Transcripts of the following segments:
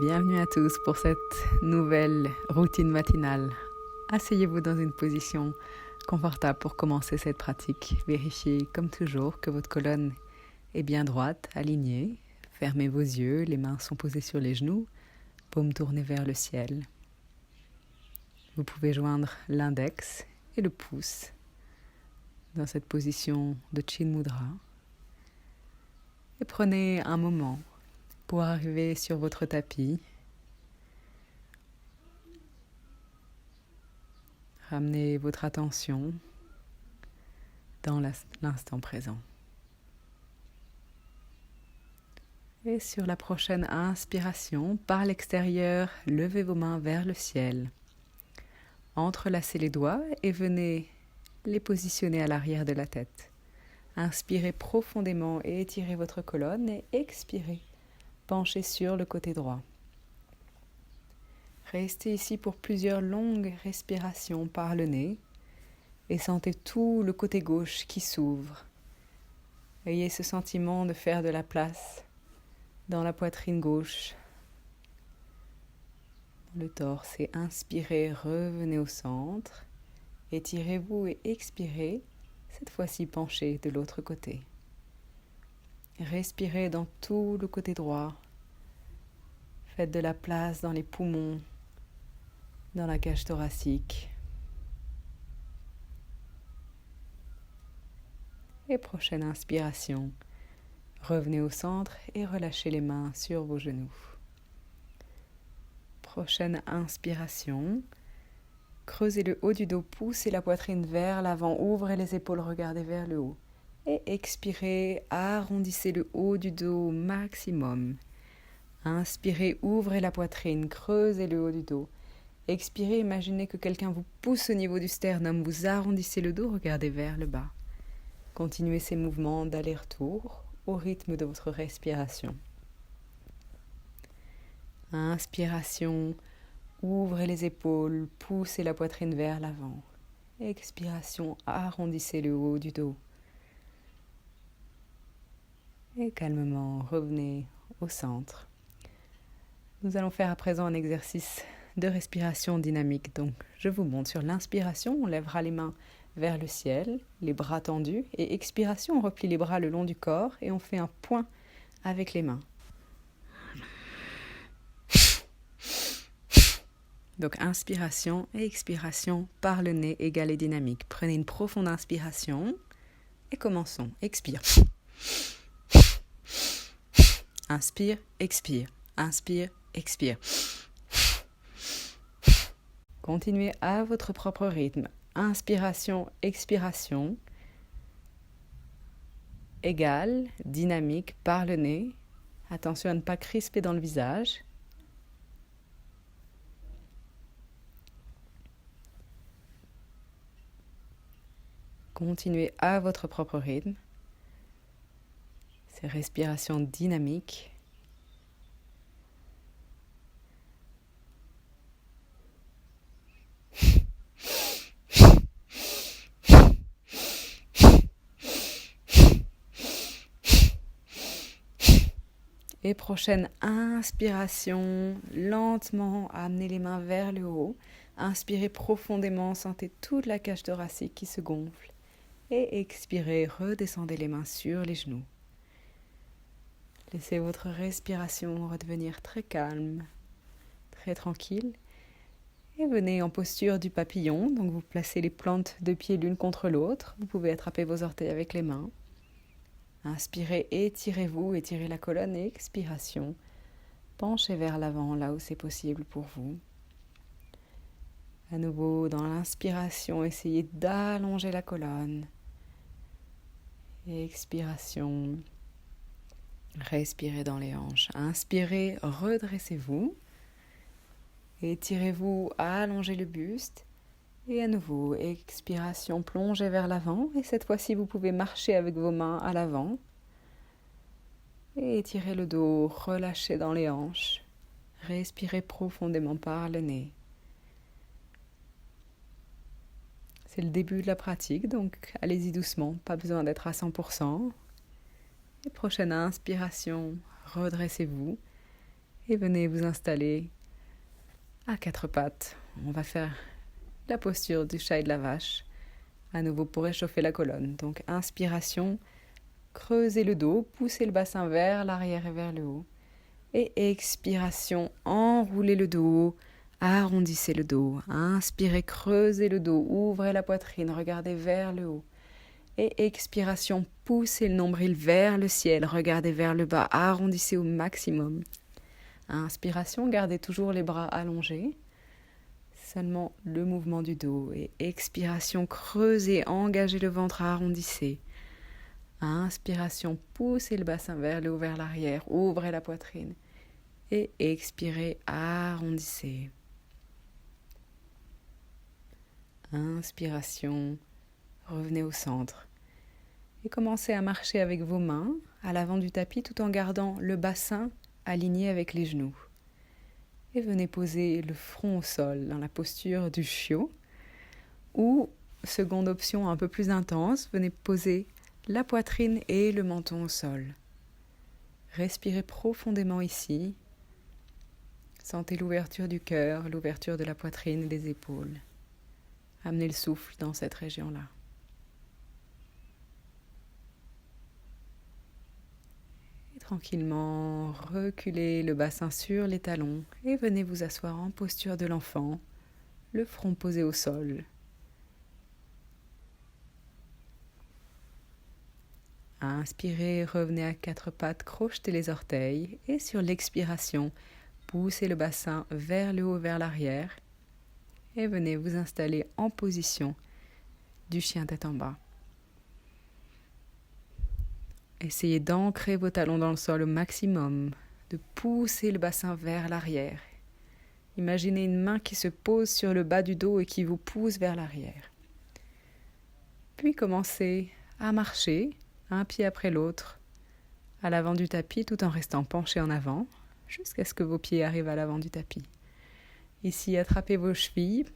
Bienvenue à tous pour cette nouvelle routine matinale. Asseyez-vous dans une position confortable pour commencer cette pratique. Vérifiez comme toujours que votre colonne est bien droite, alignée. Fermez vos yeux, les mains sont posées sur les genoux, paumes tournées vers le ciel. Vous pouvez joindre l'index et le pouce dans cette position de Chin Mudra. Et prenez un moment pour arriver sur votre tapis. Ramenez votre attention dans l'instant présent. Et sur la prochaine inspiration, par l'extérieur, levez vos mains vers le ciel. Entrelacez les doigts et venez les positionner à l'arrière de la tête. Inspirez profondément et étirez votre colonne et expirez. Penchez sur le côté droit. Restez ici pour plusieurs longues respirations par le nez et sentez tout le côté gauche qui s'ouvre. Ayez ce sentiment de faire de la place dans la poitrine gauche, le torse, et inspirez, revenez au centre, étirez-vous et expirez, cette fois-ci penchez de l'autre côté. Respirez dans tout le côté droit. Faites de la place dans les poumons, dans la cage thoracique. Et prochaine inspiration, revenez au centre et relâchez les mains sur vos genoux. Prochaine inspiration, creusez le haut du dos, poussez la poitrine vers l'avant, ouvrez les épaules, regardez vers le haut. Et expirez, arrondissez le haut du dos au maximum. Inspirez, ouvrez la poitrine, creusez le haut du dos. Expirez, imaginez que quelqu'un vous pousse au niveau du sternum, vous arrondissez le dos, regardez vers le bas. Continuez ces mouvements d'aller-retour au rythme de votre respiration. Inspiration, ouvrez les épaules, poussez la poitrine vers l'avant. Expiration, arrondissez le haut du dos. Et calmement, revenez au centre. Nous allons faire à présent un exercice de respiration dynamique. Donc, je vous montre sur l'inspiration, on lèvera les mains vers le ciel, les bras tendus. Et expiration, on replie les bras le long du corps et on fait un point avec les mains. Donc, inspiration et expiration par le nez égale et dynamique. Prenez une profonde inspiration et commençons. Expire. Inspire, expire. Inspire, expire. Continuez à votre propre rythme. Inspiration, expiration. Égale, dynamique par le nez. Attention à ne pas crisper dans le visage. Continuez à votre propre rythme. Ces respirations dynamiques. Et prochaine inspiration, lentement, amenez les mains vers le haut. Inspirez profondément, sentez toute la cage thoracique qui se gonfle. Et expirez, redescendez les mains sur les genoux. Laissez votre respiration redevenir très calme, très tranquille. Et venez en posture du papillon. Donc vous placez les plantes de pieds l'une contre l'autre. Vous pouvez attraper vos orteils avec les mains. Inspirez, étirez-vous, étirez la colonne et expiration. Penchez vers l'avant là où c'est possible pour vous. À nouveau, dans l'inspiration, essayez d'allonger la colonne. Expiration. Respirez dans les hanches. Inspirez, redressez-vous. Étirez-vous, allongez le buste. Et à nouveau, expiration, plongez vers l'avant. Et cette fois-ci, vous pouvez marcher avec vos mains à l'avant. Et étirez le dos, relâchez dans les hanches. Respirez profondément par le nez. C'est le début de la pratique, donc allez-y doucement, pas besoin d'être à 100%. Et prochaine inspiration, redressez-vous. Et venez vous installer à quatre pattes. On va faire la posture du chat et de la vache. À nouveau pour réchauffer la colonne. Donc inspiration, creusez le dos, poussez le bassin vers l'arrière et vers le haut. Et expiration, enroulez le dos, arrondissez le dos. Inspirez, creusez le dos, ouvrez la poitrine, regardez vers le haut. Et expiration, poussez le nombril vers le ciel, regardez vers le bas, arrondissez au maximum. Inspiration, gardez toujours les bras allongés. Seulement le mouvement du dos. Et expiration, creusez, engagez le ventre, arrondissez. Inspiration, poussez le bassin vers le haut, vers l'arrière, ouvrez la poitrine. Et expirez, arrondissez. Inspiration, revenez au centre. Et commencez à marcher avec vos mains à l'avant du tapis tout en gardant le bassin aligné avec les genoux. Et venez poser le front au sol dans la posture du chiot. Ou, seconde option un peu plus intense, venez poser la poitrine et le menton au sol. Respirez profondément ici. Sentez l'ouverture du cœur, l'ouverture de la poitrine et des épaules. Amenez le souffle dans cette région-là. Et tranquillement, reculez le bassin sur les talons et venez vous asseoir en posture de l'enfant, le front posé au sol. Inspirez, revenez à quatre pattes, crochetez les orteils et sur l'expiration, poussez le bassin vers le haut, vers l'arrière et venez vous installer en position du chien tête en bas. Essayez d'ancrer vos talons dans le sol au maximum, de pousser le bassin vers l'arrière. Imaginez une main qui se pose sur le bas du dos et qui vous pousse vers l'arrière. Puis commencez à marcher, un pied après l'autre, à l'avant du tapis tout en restant penché en avant, jusqu'à ce que vos pieds arrivent à l'avant du tapis. Ici, attrapez vos chevilles,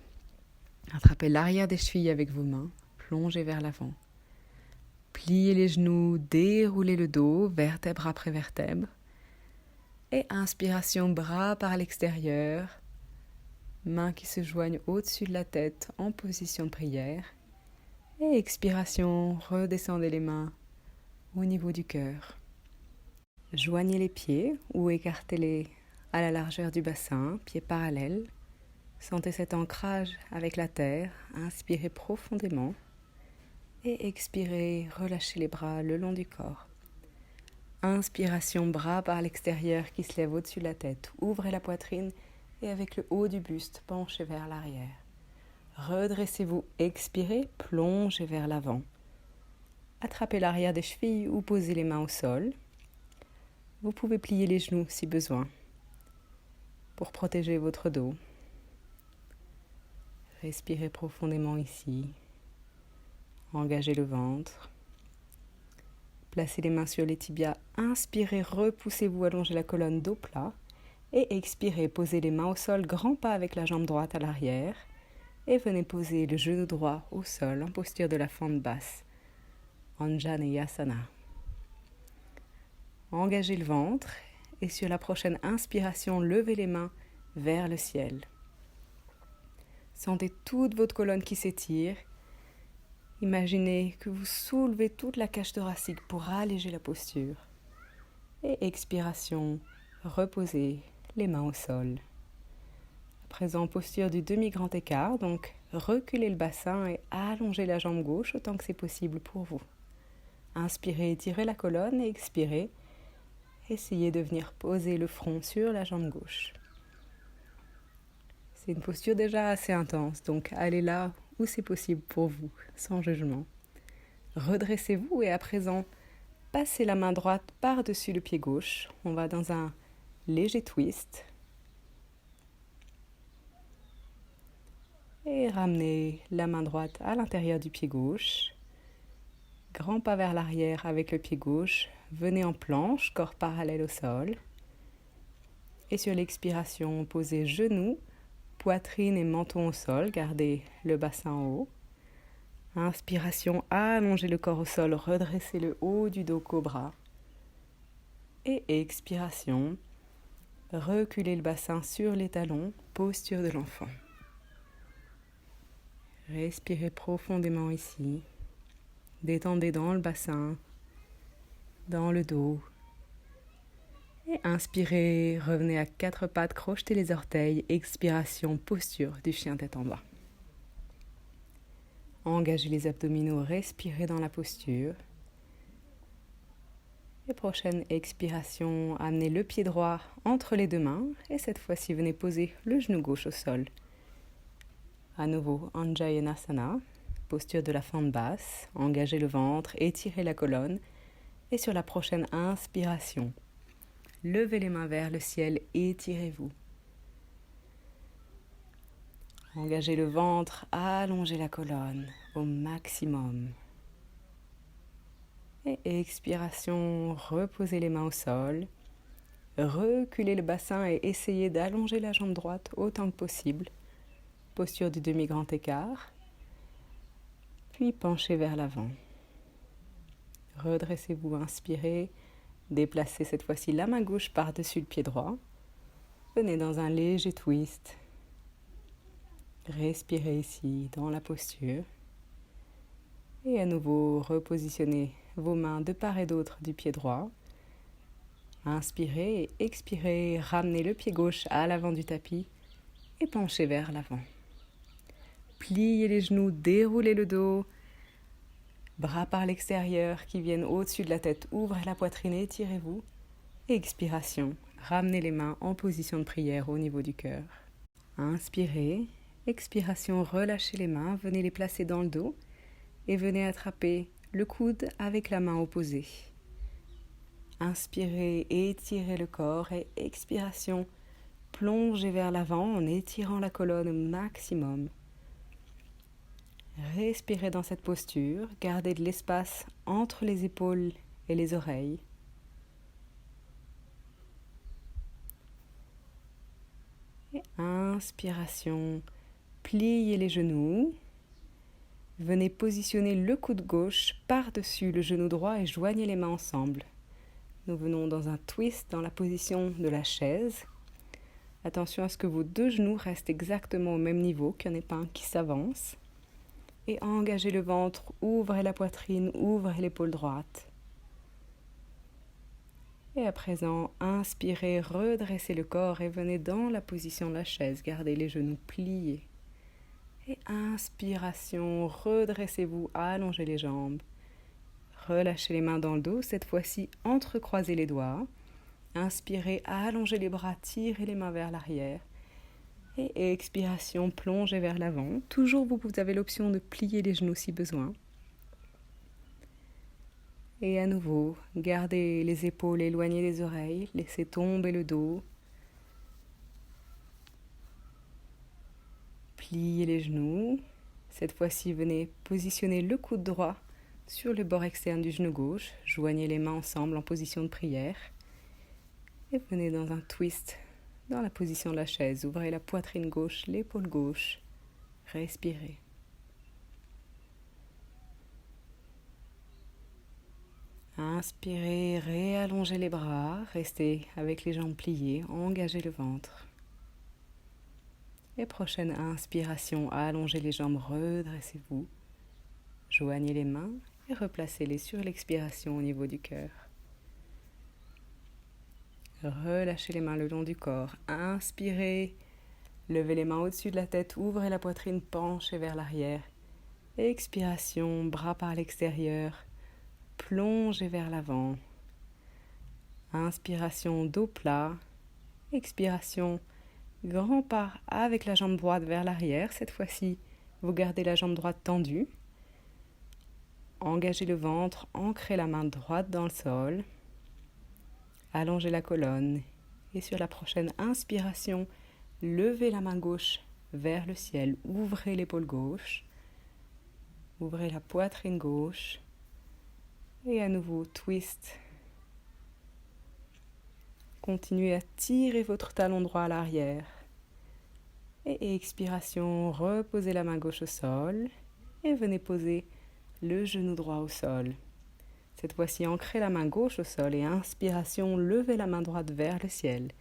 attrapez l'arrière des chevilles avec vos mains, plongez vers l'avant. Pliez les genoux, déroulez le dos, vertèbre après vertèbre. Et inspiration, bras par l'extérieur, mains qui se joignent au-dessus de la tête en position de prière. Et expiration, redescendez les mains au niveau du cœur. Joignez les pieds ou écartez-les à la largeur du bassin, pieds parallèles. Sentez cet ancrage avec la terre, inspirez profondément et expirez, relâchez les bras le long du corps. Inspiration, bras par l'extérieur qui se lève au-dessus de la tête, ouvrez la poitrine et avec le haut du buste, penchez vers l'arrière. Redressez-vous, expirez, plongez vers l'avant. Attrapez l'arrière des chevilles ou posez les mains au sol. Vous pouvez plier les genoux si besoin pour protéger votre dos. Respirez profondément ici. Engagez le ventre. Placez les mains sur les tibias. Inspirez, repoussez-vous, allongez la colonne dos plat. Et expirez, posez les mains au sol, grand pas avec la jambe droite à l'arrière. Et venez poser le genou droit au sol en posture de la fente basse. Anjaneyasana. Engagez le ventre et sur la prochaine inspiration, levez les mains vers le ciel. Sentez toute votre colonne qui s'étire. Imaginez que vous soulevez toute la cage thoracique pour alléger la posture. Et expiration, reposez les mains au sol. À présent, posture du demi-grand écart, donc reculez le bassin et allongez la jambe gauche autant que c'est possible pour vous. Inspirez, étirez la colonne et expirez. Essayez de venir poser le front sur la jambe gauche. C'est une posture déjà assez intense, donc allez là où c'est possible pour vous, sans jugement. Redressez-vous et à présent, passez la main droite par-dessus le pied gauche. On va dans un léger twist. Et ramenez la main droite à l'intérieur du pied gauche. Grand pas vers l'arrière avec le pied gauche. Venez en planche, corps parallèle au sol. Et sur l'expiration, posez genoux, poitrine et menton au sol. Gardez le bassin en haut. Inspiration, allongez le corps au sol, redressez le haut du dos cobra. Et expiration, Reculez le bassin sur les talons, posture de l'enfant. Respirez profondément ici. Détendez dans le bassin, dans le dos. Et inspirez, revenez à 4 pattes, crochetez les orteils. Expiration, posture du chien tête en bas. Engagez les abdominaux, respirez dans la posture. Et prochaine expiration, amenez le pied droit entre les deux mains. Et cette fois-ci, venez poser le genou gauche au sol. À nouveau, Anjayanasana, posture de la fente basse. Engagez le ventre, étirez la colonne. Et sur la prochaine inspiration, levez les mains vers le ciel, étirez-vous. Engagez le ventre, allongez la colonne au maximum. Et expiration, reposez les mains au sol. Reculez le bassin et essayez d'allonger la jambe droite autant que possible. Posture du demi-grand écart. Puis penchez vers l'avant. Redressez-vous, inspirez. Déplacez cette fois-ci la main gauche par-dessus le pied droit. Venez dans un léger twist. Respirez ici dans la posture. Et à nouveau, repositionnez vos mains de part et d'autre du pied droit. Inspirez et expirez, ramenez le pied gauche à l'avant du tapis et penchez vers l'avant. Pliez les genoux, déroulez le dos. Bras par l'extérieur qui viennent au-dessus de la tête. Ouvrez la poitrine, étirez-vous. Expiration. Ramenez les mains en position de prière au niveau du cœur. Inspirez. Expiration. Relâchez les mains. Venez les placer dans le dos. Et venez attraper le coude avec la main opposée. Inspirez, étirez le corps. Et expiration. Plongez vers l'avant en étirant la colonne au maximum. Respirez dans cette posture, gardez de l'espace entre les épaules et les oreilles. Et inspiration, pliez les genoux. Venez positionner le coude gauche par-dessus le genou droit et joignez les mains ensemble. Nous venons dans un twist dans la position de la chaise. Attention à ce que vos deux genoux restent exactement au même niveau, qu'il n'y en ait pas un qui s'avance. Et engagez le ventre, ouvrez la poitrine, ouvrez l'épaule droite. Et à présent, inspirez, redressez le corps et venez dans la position de la chaise. Gardez les genoux pliés. Et inspiration, redressez-vous, allongez les jambes. Relâchez les mains dans le dos, cette fois-ci entrecroisez les doigts. Inspirez, allongez les bras, tirez les mains vers l'arrière. Et expiration, plongez vers l'avant. Toujours, vous avez l'option de plier les genoux si besoin. Et à nouveau, gardez les épaules éloignées des oreilles. Laissez tomber le dos. Pliez les genoux. Cette fois-ci, venez positionner le coude droit sur le bord externe du genou gauche. Joignez les mains ensemble en position de prière. Et venez dans un twist. Dans la position de la chaise, ouvrez la poitrine gauche, l'épaule gauche. Respirez. Inspirez, réallongez les bras, restez avec les jambes pliées, engagez le ventre. Et prochaine inspiration, allongez les jambes, redressez-vous. Joignez les mains et replacez-les sur l'expiration au niveau du cœur. Relâchez les mains le long du corps. Inspirez. Levez les mains au-dessus de la tête. Ouvrez la poitrine, penchez vers l'arrière. Expiration, bras par l'extérieur. Plongez vers l'avant. Inspiration, dos plat. Expiration, grand pas avec la jambe droite vers l'arrière. Cette fois-ci, vous gardez la jambe droite tendue. Engagez le ventre, ancrez la main droite dans le sol. Allongez la colonne et sur la prochaine inspiration, levez la main gauche vers le ciel, ouvrez l'épaule gauche, ouvrez la poitrine gauche et à nouveau twist. Continuez à tirer votre talon droit à l'arrière et expiration, reposez la main gauche au sol et venez poser le genou droit au sol. Cette fois-ci, ancrez la main gauche au sol et inspiration, levez la main droite vers le ciel.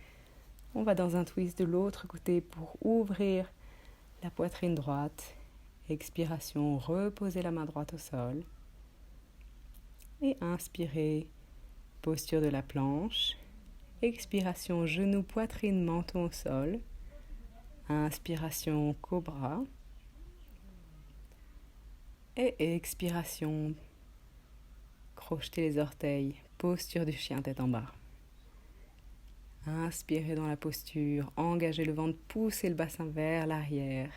On va dans un twist de l'autre côté pour ouvrir la poitrine droite. Expiration, reposez la main droite au sol. Et inspirez, posture de la planche. Expiration, genou, poitrine, menton au sol. Inspiration, cobra. Et expiration, crochetez les orteils, posture du chien tête en bas. Inspirez dans la posture, engagez le ventre, poussez le bassin vers l'arrière.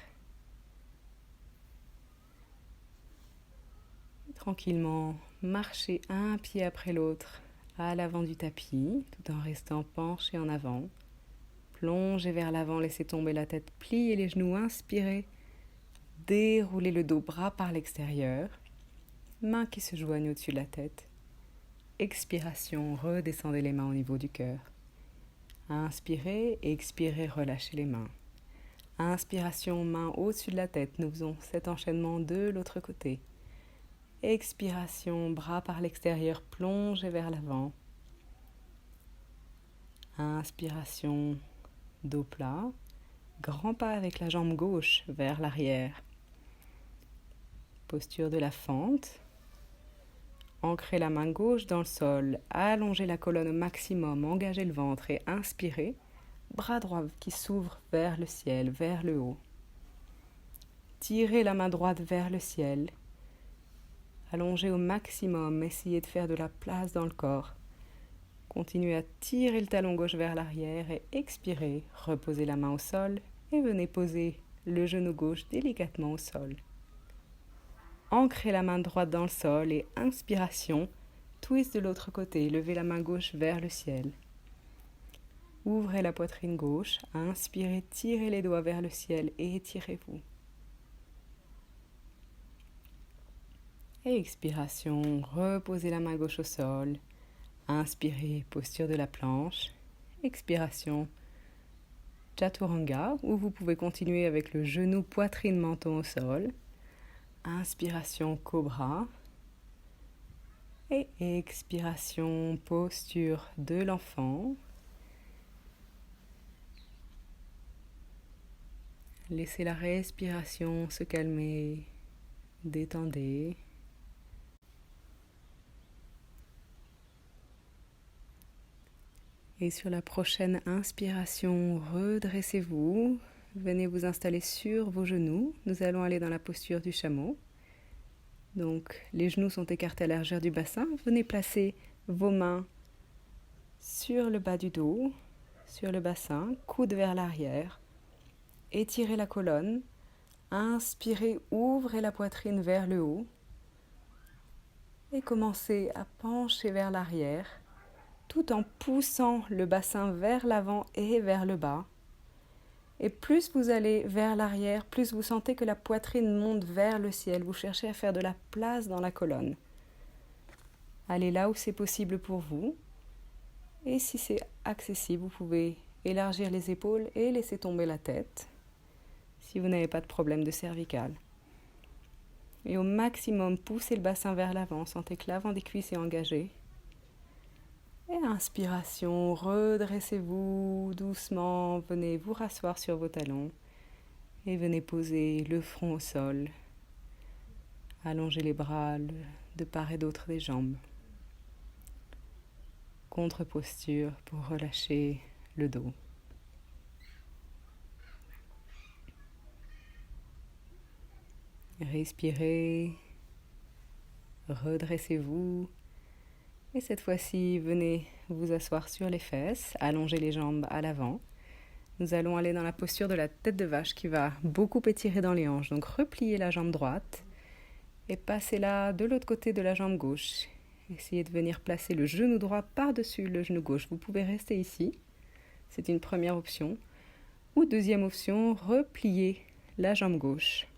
Tranquillement, marchez un pied après l'autre à l'avant du tapis, tout en restant penché en avant. Plongez vers l'avant, laissez tomber la tête, pliez les genoux, inspirez. Déroulez le dos, bras par l'extérieur. Mains qui se joignent au-dessus de la tête. Expiration, redescendez les mains au niveau du cœur. Inspirez, expirez, relâchez les mains. Inspiration, main au-dessus de la tête. Nous faisons cet enchaînement de l'autre côté. Expiration, bras par l'extérieur, plongez vers l'avant. Inspiration, dos plat. Grand pas avec la jambe gauche vers l'arrière. Posture de la fente. Ancrez la main gauche dans le sol, allongez la colonne au maximum, engagez le ventre et inspirez. Bras droit qui s'ouvre vers le ciel, vers le haut. Tirez la main droite vers le ciel. Allongez au maximum, essayez de faire de la place dans le corps. Continuez à tirer le talon gauche vers l'arrière et expirez. Reposez la main au sol et venez poser le genou gauche délicatement au sol. Ancrez la main droite dans le sol et inspiration, twist de l'autre côté, levez la main gauche vers le ciel. Ouvrez la poitrine gauche, inspirez, tirez les doigts vers le ciel et étirez-vous. Et expiration, reposez la main gauche au sol. Inspirez, posture de la planche. Expiration, chaturanga, où vous pouvez continuer avec le genou, poitrine, menton au sol. Inspiration, cobra. Et expiration, posture de l'enfant. Laissez la respiration se calmer, détendez. Et sur la prochaine inspiration, redressez-vous. Venez vous installer sur vos genoux. Nous allons aller dans la posture du chameau. Donc, les genoux sont écartés à la largeur du bassin. Venez placer vos mains sur le bas du dos, sur le bassin, coude vers l'arrière. Étirez la colonne. Inspirez, ouvrez la poitrine vers le haut. Et commencez à pencher vers l'arrière, tout en poussant le bassin vers l'avant et vers le bas. Et plus vous allez vers l'arrière, plus vous sentez que la poitrine monte vers le ciel. Vous cherchez à faire de la place dans la colonne. Allez là où c'est possible pour vous. Et si c'est accessible, vous pouvez élargir les épaules et laisser tomber la tête, si vous n'avez pas de problème de cervicale. Et au maximum, poussez le bassin vers l'avant. Sentez que l'avant des cuisses est engagé. Et inspiration, redressez-vous doucement, venez vous rasseoir sur vos talons et venez poser le front au sol. Allongez les bras de part et d'autre des jambes. Contre-posture pour relâcher le dos. Respirez, redressez-vous. Et cette fois-ci, venez vous asseoir sur les fesses, allongez les jambes à l'avant. Nous allons aller dans la posture de la tête de vache qui va beaucoup étirer dans les hanches. Donc repliez la jambe droite et passez-la de l'autre côté de la jambe gauche. Essayez de venir placer le genou droit par-dessus le genou gauche. Vous pouvez rester ici, c'est une première option. Ou deuxième option, repliez la jambe gauche.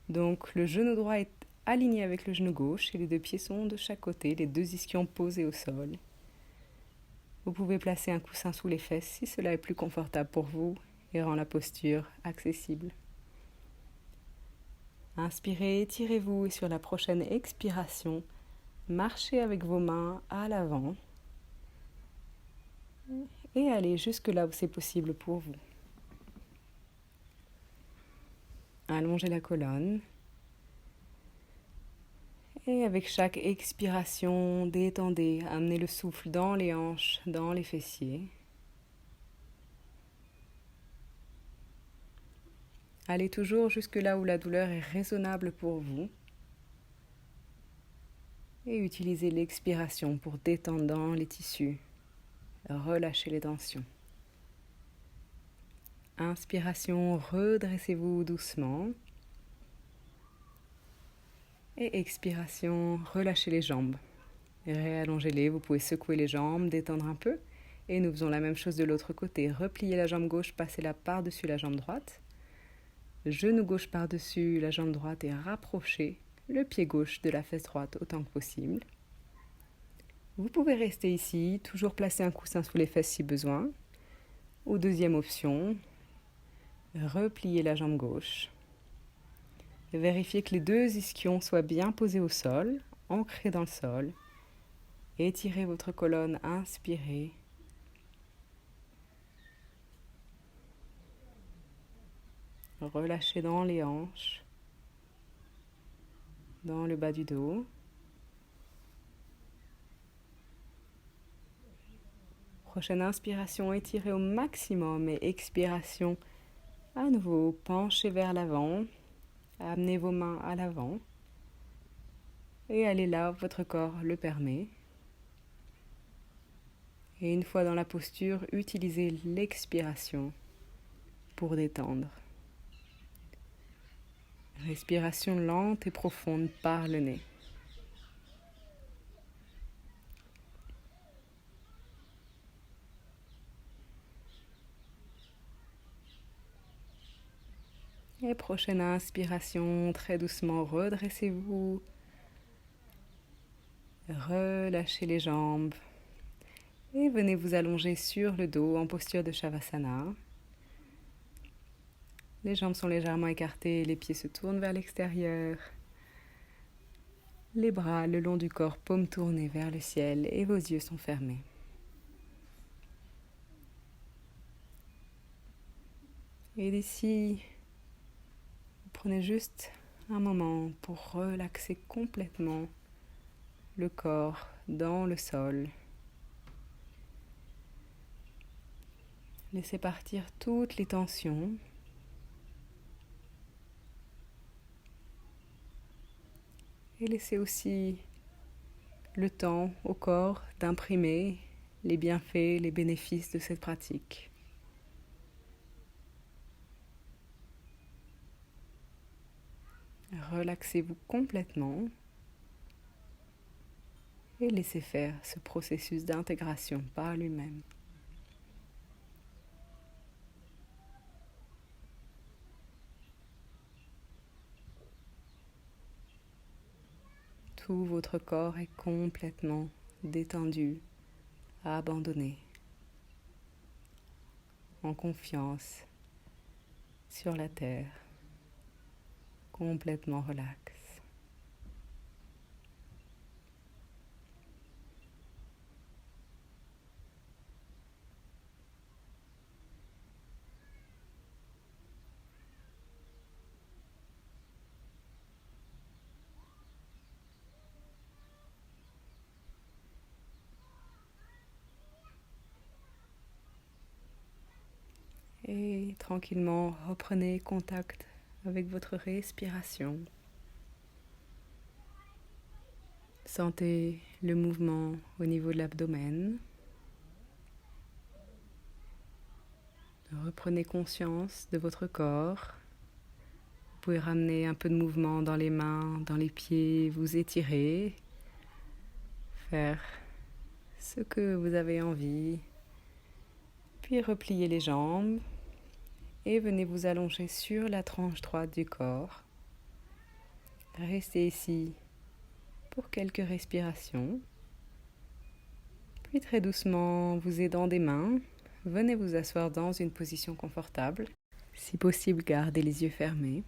Donc le genou droit est aligné avec le genou gauche et les deux pieds sont de chaque côté, les deux ischions posés au sol. Vous pouvez placer un coussin sous les fesses si cela est plus confortable pour vous et rend la posture accessible. Inspirez, étirez-vous et sur la prochaine expiration, marchez avec vos mains à l'avant. et allez jusque là où c'est possible pour vous. Allongez la colonne. Et avec chaque expiration, détendez, amenez le souffle dans les hanches, dans les fessiers. Allez toujours jusque là où la douleur est raisonnable pour vous. Et utilisez l'expiration pour détendre dans les tissus. Relâchez les tensions. Inspiration, redressez-vous doucement. Et expiration, relâchez les jambes. Réallongez-les, vous pouvez secouer les jambes, détendre un peu. Et nous faisons la même chose de l'autre côté. Repliez la jambe gauche, passez-la par-dessus la jambe droite. Genou gauche par-dessus la jambe droite et rapprochez le pied gauche de la fesse droite autant que possible. Vous pouvez rester ici, toujours placer un coussin sous les fesses si besoin. Ou deuxième option, repliez la jambe gauche. Vérifiez que les deux ischions soient bien posés au sol, ancrés dans le sol. Étirez votre colonne, inspirez. Relâchez dans les hanches, dans le bas du dos. Prochaine inspiration, étirez au maximum et expiration. À nouveau, penchez vers l'avant. Amenez vos mains à l'avant et allez là où votre corps le permet. Et une fois dans la posture, utilisez l'expiration pour détendre. Respiration lente et profonde par le nez. Et prochaine inspiration, très doucement, redressez-vous. Relâchez les jambes. Et venez vous allonger sur le dos en posture de Shavasana. Les jambes sont légèrement écartées, les pieds se tournent vers l'extérieur. Les bras le long du corps, paumes tournées vers le ciel et vos yeux sont fermés. Et d'ici, prenez juste un moment pour relaxer complètement le corps dans le sol. Laissez partir toutes les tensions. Et laissez aussi le temps au corps d'imprimer les bienfaits, les bénéfices de cette pratique. Relaxez-vous complètement et laissez faire ce processus d'intégration par lui-même. Tout votre corps est complètement détendu, abandonné, en confiance sur la terre, complètement relax. Et tranquillement, reprenez contact avec votre respiration. Sentez le mouvement au niveau de l'abdomen. Reprenez conscience de votre corps. Vous pouvez ramener un peu de mouvement dans les mains, dans les pieds, vous étirer, faire ce que vous avez envie. Puis repliez les jambes et venez vous allonger sur la tranche droite du corps. Restez ici pour quelques respirations. Puis très doucement, vous aidant des mains, venez vous asseoir dans une position confortable. Si possible, gardez les yeux fermés.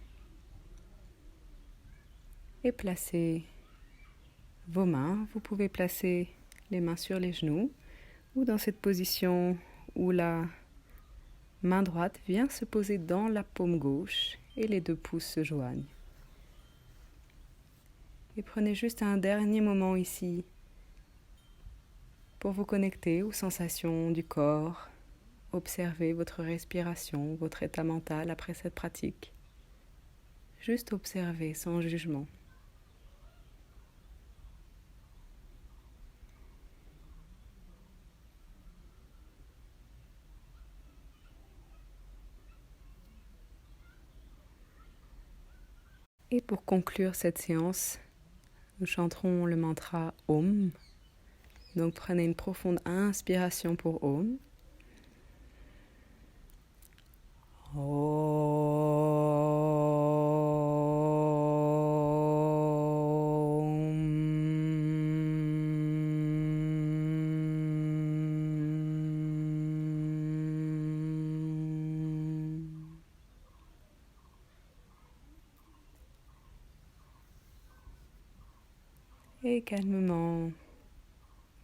Et placez vos mains. Vous pouvez placer les mains sur les genoux ou dans cette position où la main droite vient se poser dans la paume gauche et les 2 pouces se joignent. Et prenez juste un dernier moment ici pour vous connecter aux sensations du corps. Observez votre respiration, votre état mental après cette pratique. Juste observer sans jugement. Et pour conclure cette séance, nous chanterons le mantra Om. Donc prenez une profonde inspiration pour Om. Et calmement,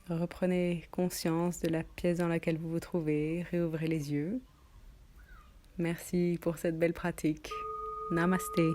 reprenez conscience de la pièce dans laquelle vous vous trouvez, réouvrez les yeux. Merci pour cette belle pratique. Namasté.